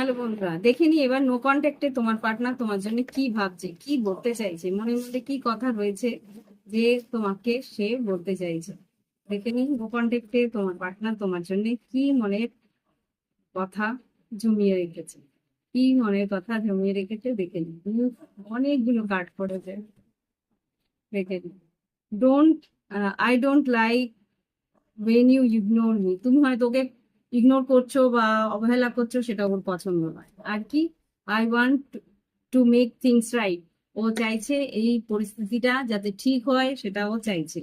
Hello বন্ধুরা, দেখে নি এবার নো কন্ট্যাক্টে তোমার পার্টনার তোমার জন্য কি ভাবছে, কি বলতে চাইছে, মনের মধ্যে কি কথা রয়েছে যে তোমাকে সে বলতে চাইছে। দেখে নি নো কন্ট্যাক্টে তোমার পার্টনার তোমার জন্য কি মনের কথা জমিয়ে রেখেছে। কি মনের কথা জমিয়ে রেখেছে দেখে নি। অনেকগুলো কার্ড পড়েছে, দেখে নি। Don't I don't like when you ignore me. তুমি হয়তো ওকে ইগনোর করছো বা অবহেলা করছো, সেটা ওর পছন্দ নয়। আর কি, I want to make things right. ও চাইছে এই পরিস্থিতিটা যাতে ঠিক হয়, সেটা ও চাইছে।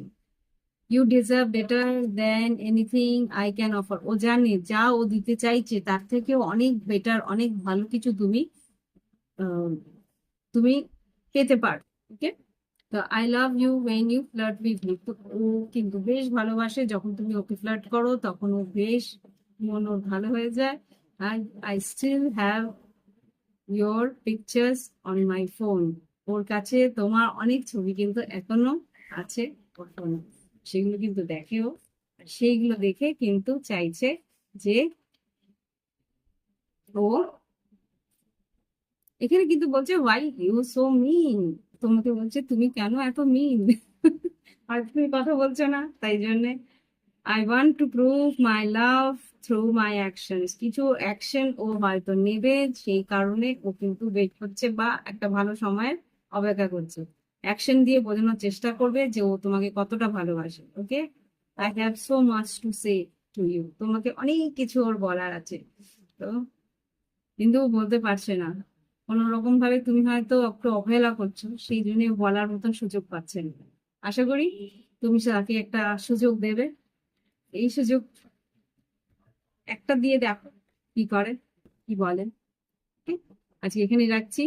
You deserve better than anything I can offer. ও জানে যা ও দিতে চাইছে তার থেকেও অনেক বেটার, অনেক ভালো কিছু তুমি আহ, তুমি পেতে পারো। ওকে, তো I love you when you flirt with me. ও কিন্তু বেশ ভালোবাসে যখন তুমি ওকে ফ্লার্ট করো, তখন ও বেশ মন ওর ভালো হয়ে যায়। আর I still have your pictures on my phone. ওর কাছে তোমার অনেক ছবি কিন্তু এখনো আছে ওর ফোনে, সেগুলো কিন্তু দেখেও। আর সেইগুলো দেখে কিন্তু চাইছে যে ও, এখানে কিন্তু বলছে ওয়াই ইউ সো মিন। তোমাকে বলছে তুমি কেন এত মিন। আর তুমি কথা বলছো না, তাই জন্য I want to prove my love through my actions. কিছু অ্যাকশন ও হয়তো নেবে, সেই কারণে ও কিন্তু ওয়েট করছে বা একটা ভালো সময়ের অপেক্ষা করছে। অ্যাকশন দিয়ে বোঝানোর চেষ্টা করবে যে ও তোমাকে কতটা ভালোবাসে। Okay, I have so much to say to you. তোমাকে অনেক কিছু ওর বলার আছে, তো কিন্তু ও বলতে পারছে না। কোনো রকম ভাবে তুমি হয়তো একটু অবহেলা করছো, সেই জন্য ও বলার মতন সুযোগ পাচ্ছে না। আশা করি তুমি তাকে একটা সুযোগ দেবে। এই সুযোগ একটা দিয়ে দেখো কি করে, কি বলেন। আজকে এখানে রাখছি।